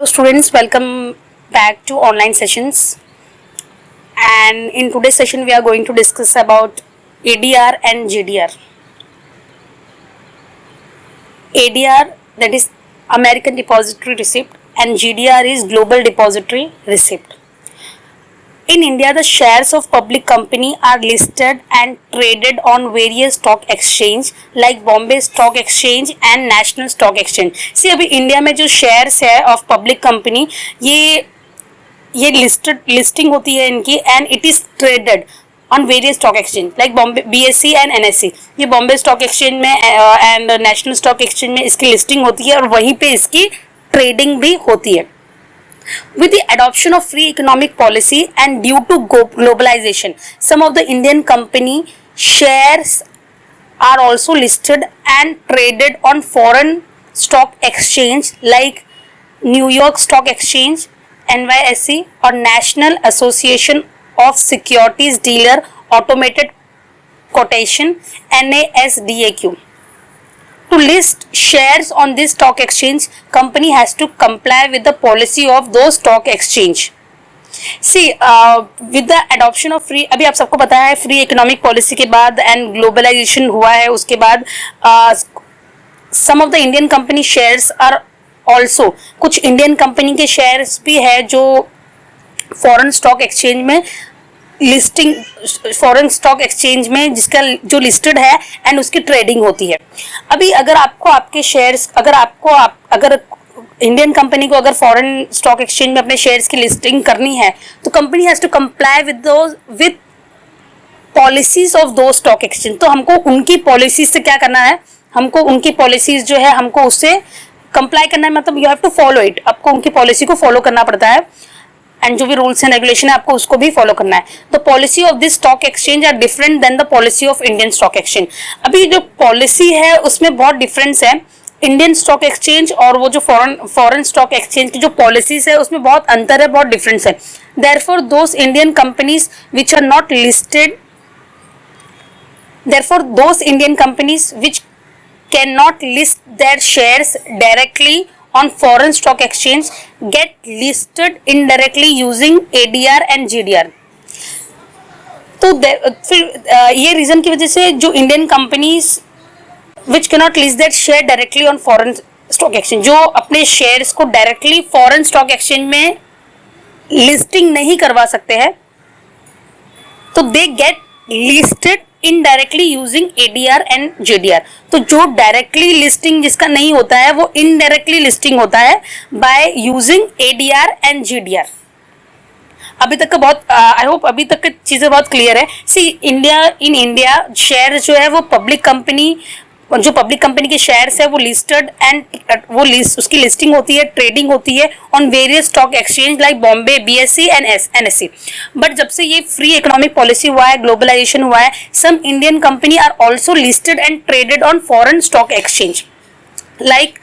Students, welcome back to online sessions. And in today's session, we are going to discuss about ADR and GDR. ADR, that is American Depository Receipt, and GDR is Global Depository Receipt. In India, the shares of public company are listed and traded on various stock exchange like Bombay Stock Exchange and National Stock Exchange. See, अभी India में जो shares है of public company ये listing होती है इनकी and it is traded on various stock exchange like Bombay BSE and NSE. ये Bombay stock exchange में एंड नेशनल स्टॉक एक्सचेंज में इसकी लिस्टिंग होती है और वहीं पे इसकी ट्रेडिंग भी होती है. With the adoption of free economic policy and due to globalization, some of the Indian company shares are also listed and traded on foreign stock exchange like New York Stock Exchange, NYSE, or National Association of Securities Dealer Automated Quotation, NASDAQ. To list shares on this stock exchange, company has to comply with the policy of those stock exchange. See, with the adoption of free, अभी आप सबको पता है free economic policy के बाद and globalisation हुआ है, उसके बाद some of the Indian company shares are also, कुछ इंडियन कंपनी के शेयर्स भी है जो फॉरेन स्टॉक एक्सचेंज में लिस्टिंग, फॉरेन स्टॉक एक्सचेंज में जिसका जो लिस्टेड है एंड उसकी ट्रेडिंग होती है. अभी अगर आपको आपके शेयर्स, अगर इंडियन कंपनी को अगर फॉरेन स्टॉक एक्सचेंज में अपने शेयर्स की लिस्टिंग करनी है तो company has to comply with policies of two stock exchange. तो हमको उनकी पॉलिसीज से क्या करना है, हमको उनकी पॉलिसीज जो है हमको उससे कंप्लाई करना है, मतलब you have to follow it. आपको उनकी पॉलिसी को फॉलो करना पड़ता है एंड जो भी रूल्स एंड रेगुलेशन है आपको उसको भी फॉलो करना है. The policy of this stock exchange are different than the policy of Indian stock exchange. अभी जो पॉलिसी है उसमें बहुत डिफरेंस है. इंडियन स्टॉक एक्सचेंज और वो जो फॉरेन स्टॉक एक्सचेंज की जो पॉलिसीज है उसमें बहुत अंतर है, बहुत डिफरेंस है. Therefore those Indian companies which are not listed, therefore those Indian companies which can not list their shares directly on foreign stock exchange get listed indirectly using ADR and GDR. तो फिर ये reason की वजह से जो Indian companies which cannot list that share directly on foreign stock exchange, जो अपने shares को डायरेक्टली फॉरेन स्टॉक एक्सचेंज में लिस्टिंग नहीं करवा सकते हैं, तो they get listed indirectly using ADR and GDR. तो जो डायरेक्टली लिस्टिंग जिसका नहीं होता है वो इनडायरेक्टली लिस्टिंग होता है by using ADR and GDR. अभी तक का बहुत आई होप अभी तक की चीजें बहुत क्लियर है. सी, इन इंडिया शेयर जो है वो पब्लिक कंपनी, जो पब्लिक कंपनी के शेयर्स है वो लिस्टेड एंड उसकी लिस्टिंग होती है, ट्रेडिंग होती है on various stock exchange like Bombay BSE and NSE. But जब से ये फ्री इकोनॉमिक पॉलिसी हुआ है, ग्लोबलाइजेशन हुआ है, some Indian company are also listed and traded on foreign stock exchange like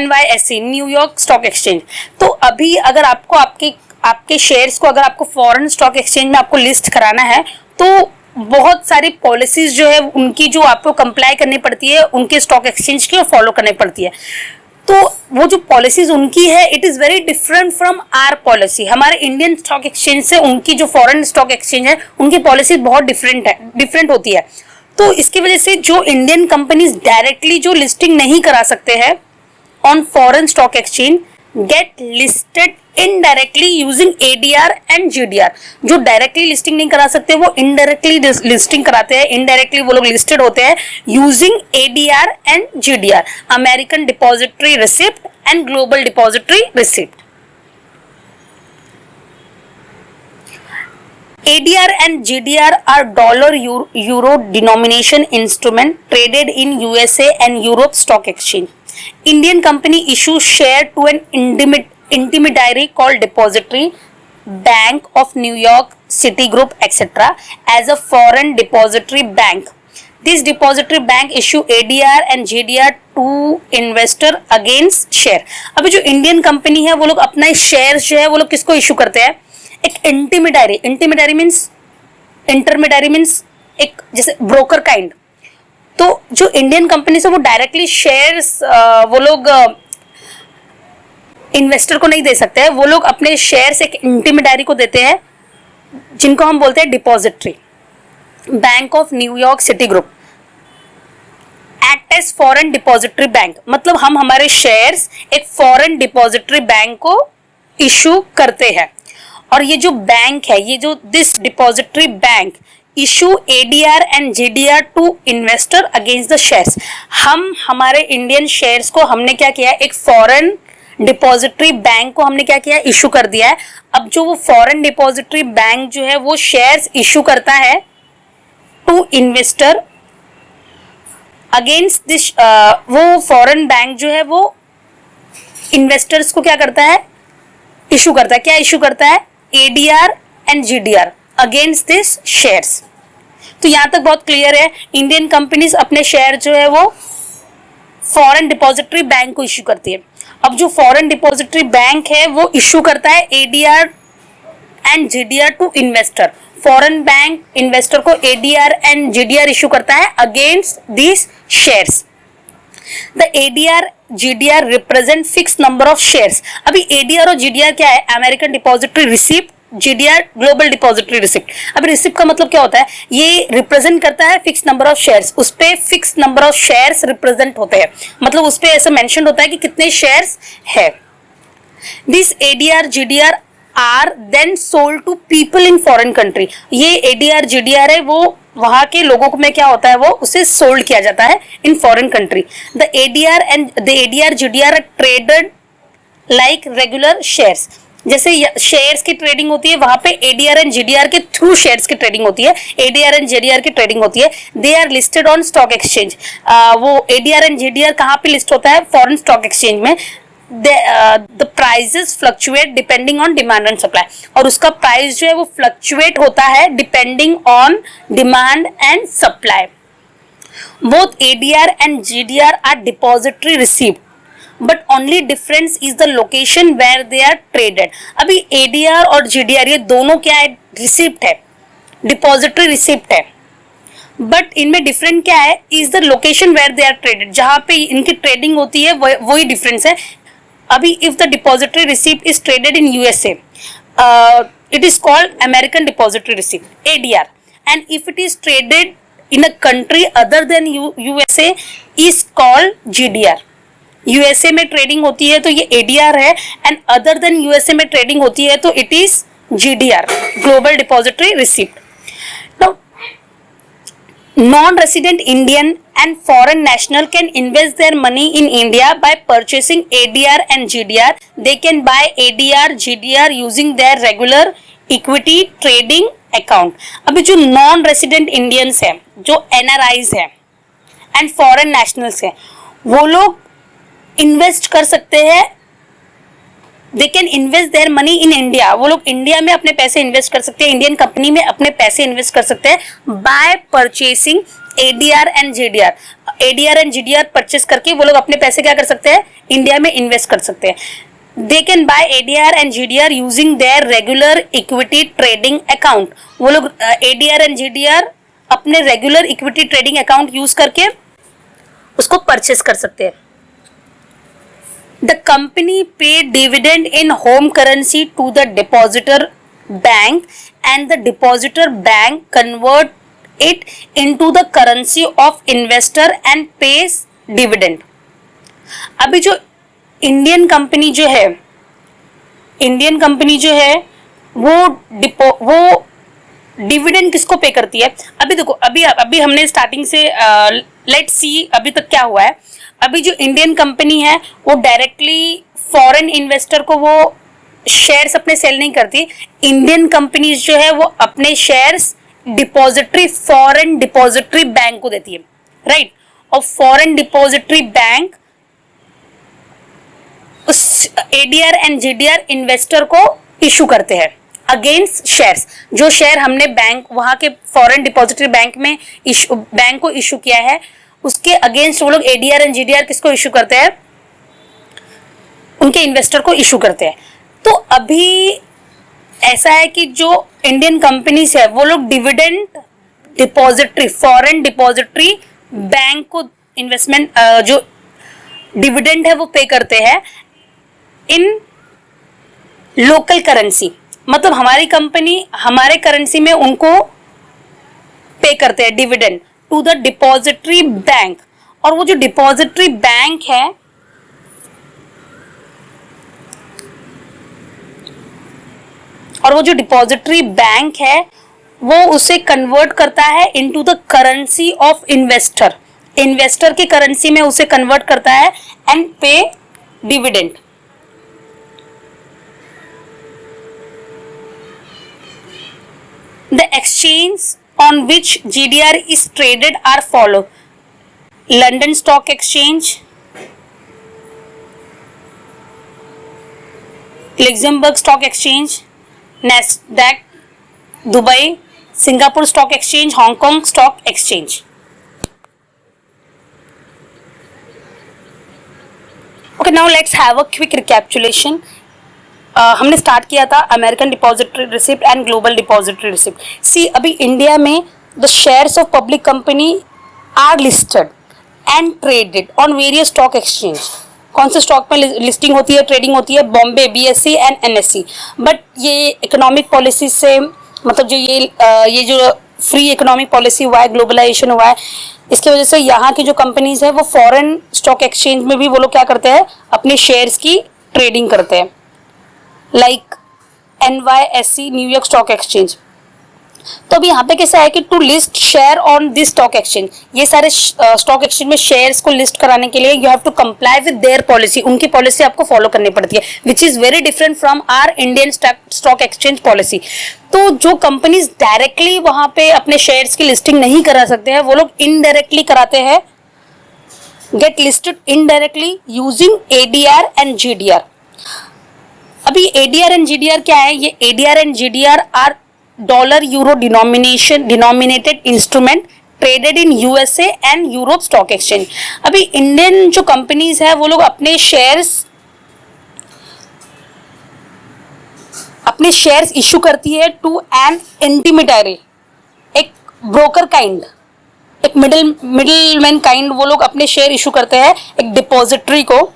NYSE, New York stock exchange. तो अभी अगर आपको आपके शेयर्स को अगर आपको फॉरेन स्टॉक एक्सचेंज में आपको लिस्ट कराना है तो बहुत सारी पॉलिसीज जो है उनकी जो आपको कंप्लाई करनी पड़ती है, उनके स्टॉक एक्सचेंज की फॉलो करनी पड़ती है. तो वो जो पॉलिसीज उनकी है it is very different from our policy. हमारे इंडियन स्टॉक एक्सचेंज से उनकी जो फॉरेन स्टॉक एक्सचेंज है उनकी पॉलिसी बहुत डिफरेंट होती है. तो इसकी वजह से जो इंडियन कंपनीज डायरेक्टली जो लिस्टिंग नहीं करा सकते हैं on foreign stock exchange gate listed indirectly using ADR and GDR. जो डायरेक्टली लिस्टिंग नहीं करा सकते वो इनडायरेक्टली लिस्टिंग कराते हैं, इनडायरेक्टली वो लोग लिस्टेड होते हैं using ADR and GDR, American depository receipt and global depository receipt. ADR and GDR are dollar-euro denomination instrument traded in USA and Europe stock exchange. Indian company issues share to an intermediary called Depository Bank of New York, Citigroup, etc. as a foreign depository bank. This depository bank issue ADR and GDR to investor against share. अभी जो Indian company है वो लोग अपना share जो है वो लोग किसको इशू करते हैं, एक इंटरमीडियरी मीन्स एक जैसे ब्रोकर काइंड. तो जो इंडियन कंपनी से वो डायरेक्टली शेयर्स वो लोग इन्वेस्टर को नहीं दे सकते हैं, वो लोग अपने शेयर्स एक इंटरमीडियरी को देते हैं जिनको हम बोलते हैं depository. Bank of New York Citigroup act as foreign depository bank, मतलब हम हमारे शेयर्स एक फॉरेन डिपॉजिटरी बैंक को इशू करते हैं। और ये जो बैंक है, ये जो this depository bank issue ADR and GDR to investor against the shares. हम हमारे इंडियन शेयर्स को हमने क्या किया, एक फॉरेन डिपॉजिटरी बैंक को हमने क्या किया, इशू कर दिया है। अब जो वो फॉरेन डिपॉजिटरी बैंक जो है वो शेयर्स इशू करता है टू इन्वेस्टर अगेंस्ट दिस, वो फॉरेन बैंक जो है वो इन्वेस्टर्स को क्या करता है, इशू करता है। क्या इशू करता है, ADR and GDR against this shares. तो यहां तक बहुत क्लियर है। इंडियन कंपनीज अपने शेयर जो है वो फॉरेन डिपॉजिटरी बैंक को इशू करती है। अब जो फॉरेन डिपॉजिटरी बैंक है वो इशू करता है ADR and GDR to investor. Foreign bank investor को एडीआर एंड जीडीआर इशू करता है against this shares. The ADR GDR represent fix number of shares. अभी एडीआर और जीडीआर क्या है, American depository receipt, GDR global depository receipt. अब receipt का मतलब क्या होता है, ये रिप्रेजेंट करता है फिक्स नंबर ऑफ शेयर्स, उस पे fix number of shares represent होते हैं, मतलब उस पे ऐसा मेंशन होता है कि कितने शेयर्स है। This ADR GDR are then sold to people in foreign country. ये एडीआर जीडीआर है, वो वहां के लोगों में क्या होता है, वो उसे सोल्ड किया जाता है in foreign country. The ADR GDR are traded like regular shares. जैसे शेयर्स की ट्रेडिंग होती है, वहां पे एडीआर एंड जीडीआर के थ्रू शेयर्स की ट्रेडिंग होती है, एडीआर एंड जीडीआर की ट्रेडिंग होती है। They are listed on stock exchange. वो एडीआर एंड जीडीआर कहाँ पे लिस्ट होता है, फॉरेन स्टॉक एक्सचेंज में। the prices fluctuate depending on demand and supply, और उसका प्राइस जो है वो फ्लक्चुएट होता है depending on demand and supply. both ADR and GDR are depository receipt, but only difference is the location where they are traded। अभी ADR और GDR ये दोनों क्या है, रिसिप्ट है, डिपॉजिटरी रिसिप्ट है, बट इनमें डिफरेंट क्या है, is the location where they are traded, जहां पे इनकी ट्रेडिंग होती है वही डिफरेंस है। अभी if the depository receipt is traded in USA, it is called American depository receipt ADR, and if it is traded in a country other then USA is called GDR। USA में trading होती है तो ये ADR है, and other than USA में trading होती है तो it is GDR, global depository receipt. Now non-resident Indian and foreign national can invest their money in India by purchasing ADR and GDR. They can buy ADR, GDR using their regular equity trading account. अभी जो non-resident Indians हैं, जो NRIs हैं and foreign nationals हैं, वो लोग invest कर सकते हैं। They can invest their money in India, वो लोग इंडिया में अपने पैसे इन्वेस्ट कर सकते हैं, इंडियन कंपनी में अपने पैसे इन्वेस्ट कर सकते हैं by purchasing ADR and GDR। ADR and GDR purchase करके वो लोग अपने पैसे क्या कर सकते हैं, इंडिया में इन्वेस्ट कर सकते हैं। दे can buy ADR and GDR using their regular equity trading account. वो लोग ADR एंड GDR अपने regular equity trading account use करके उसको परचेस कर सकते हैं। The company paid dividend in home currency to the depositor bank, and the depositor bank convert it into the currency of investor and pays dividend। अभी जो Indian company जो है वो डिविडेंड किसको पे करती है। अभी देखो, अभी हमने स्टार्टिंग से लेट्स सी अभी तक क्या हुआ है। अभी जो इंडियन कंपनी है वो डायरेक्टली फॉरेन इन्वेस्टर को वो शेयर्स अपने सेल नहीं करती। इंडियन कंपनीज जो है वो अपने शेयर्स फॉरेन डिपॉजिटरी बैंक को देती है, राइट। और फॉरेन डिपॉजिटरी बैंक उस ADR एंड GDR इन्वेस्टर को इशू करते हैं अगेंस्ट शेयर्स। जो शेयर हमने बैंक वहां के फॉरेन डिपॉजिटरी बैंक में बैंक को इशू किया है, उसके अगेंस्ट वो लोग ADR एंड GDR किसको इशू करते हैं, उनके इन्वेस्टर को इशू करते हैं। तो अभी ऐसा है कि जो इंडियन कंपनीज है वो लोग dividend depository foreign depository bank को इन्वेस्टमेंट जो डिविडेंड है वो पे करते हैं इन लोकल करेंसी, मतलब हमारी कंपनी हमारे करेंसी में उनको पे करते हैं dividend to the depository bank, और वो जो डिपॉजिटरी बैंक है वो उसे कन्वर्ट करता है into the currency of investor, investor की करेंसी में उसे कन्वर्ट करता है एंड पे dividend. The exchange on which GDR is traded are follow: London Stock Exchange, Luxembourg Stock Exchange, Nasdaq, Dubai, Singapore Stock Exchange, Hong Kong Stock Exchange. Okay, now let's have a quick recapitulation. हमने start किया था American depository receipt and global depository receipt. See, अभी India में the shares of public company are listed and traded on various stock exchange. कौन से stock में listing होती है, ट्रेडिंग होती है? Bombay, BSE and NSE। But ये इकोनॉमिक पॉलिसी से, मतलब जो ये जो फ्री इकोनॉमिक पॉलिसी हुआ है, ग्लोबलाइजेशन हुआ है, इसकी वजह से यहाँ की जो कंपनीज है वो फॉरेन स्टॉक एक्सचेंज में भी वो लोग क्या करते हैं, अपने शेयर्स की ट्रेडिंग करते हैं, like NYSE, New York stock exchange. तो अभी यहाँ पे कैसा है कि to list share on this stock exchange, ये सारे स्टॉक एक्सचेंज में शेयर्स को लिस्ट कराने के लिए you have to comply with their policy, उनकी पॉलिसी आपको फॉलो करनी पड़ती है, which is very different from our Indian stock exchange policy. तो जो कंपनीज डायरेक्टली वहां पे अपने शेयर्स की लिस्टिंग नहीं करा सकते हैं, वो लोग इनडायरेक्टली कराते हैं, get listed indirectly using ADR and GDR। अभी ADR एंड GDR क्या है? ये ADR and GDR are dollar euro denominated instrument traded in USA and Europe stock exchange. अभी इंडियन जो कंपनीज है वो लोग अपने शेयर्स इशू करती है टू एन इंटरमीडियरी, एक ब्रोकर काइंड, एक मिडिलमैन काइंड, वो लोग अपने शेयर इशू करते हैं एक डिपॉजिटरी को,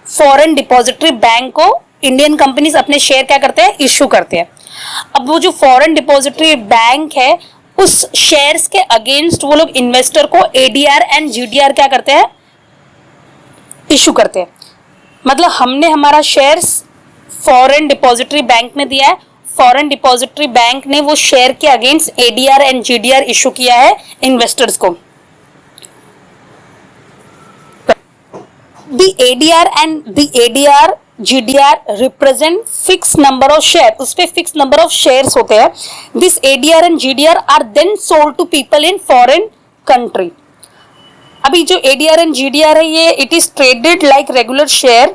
फॉरेन डिपॉजिटरी बैंक को इंडियन कंपनीज अपने शेयर क्या करते हैं, इशू करते हैं। अब वो जो फॉरेन डिपॉजिटरी बैंक है उस शेयर्स के अगेंस्ट वो लोग इन्वेस्टर को ADR एंड GDR क्या करते हैं, इशू करते हैं। मतलब हमने हमारा शेयर्स फॉरेन डिपॉजिटरी बैंक में दिया है, फॉरेन डिपॉजिटरी बैंक ने वो शेयर के against ADR and GDR issue किया है इन्वेस्टर्स को। The ADR GDR represent fixed number of share, उस पे fixed number of shares होते हैं। This ADR and GDR are then sold to people in foreign country। अभी जो ADR and GDR है ये it is traded like regular share,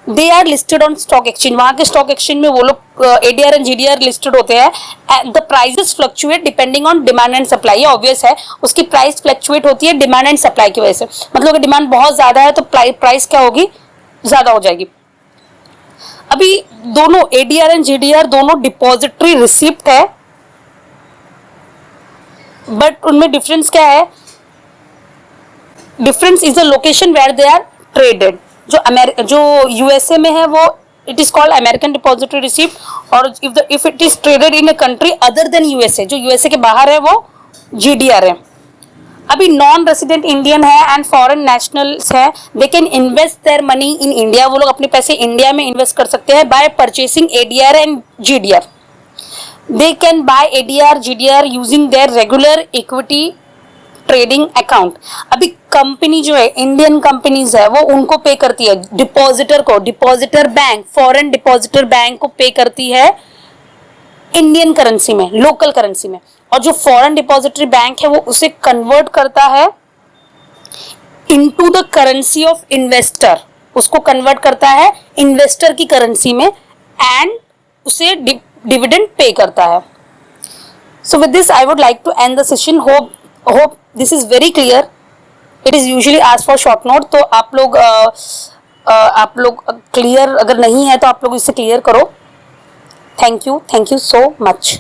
they are listed on stock exchange। वहाँ के stock exchange में वो लोग ADR and GDR listed होते हैं। The prices fluctuate depending on demand and supply, ये obvious है, उसकी price fluctuate होती है demand and supply की वजह से। मतलब अगर demand बहुत ज़्यादा है तो price क्या होगी, ज़्यादा हो जाएगी। अभी दोनों ADR एंड GDR दोनों डिपॉजिटरी रिसिप्ट है, बट उनमें डिफरेंस क्या है? Difference is the location where they are traded. जो USA में है वो it is called American depository receipt, और if it is traded in a country other than USA, जो USA के बाहर है वो GDR है। अभी नॉन रेसिडेंट इंडियन है एंड फॉरेन नेशनल्स है, they can invest their money in India, वो लोग अपने पैसे इंडिया में इन्वेस्ट कर सकते हैं by purchasing ADR and GDR। They can buy ADR GDR using their regular equity trading account. अभी कंपनी जो है, इंडियन कंपनीज है, वो उनको पे करती है डिपॉजिटर को, depositor bank, foreign depositor bank को पे करती है इंडियन करेंसी में, लोकल करेंसी में, और जो फॉरेन डिपॉजिटरी बैंक है वो उसे कन्वर्ट करता है into the currency of investor, उसको कन्वर्ट करता है इन्वेस्टर की करेंसी में एंड उसे डिविडेंड पे करता है। So with this I would like to end the session. Hope this is very clear. It is usually asked for short note, तो आप लोग क्लियर अगर नहीं है तो आप लोग इसे क्लियर करो। Thank you so much।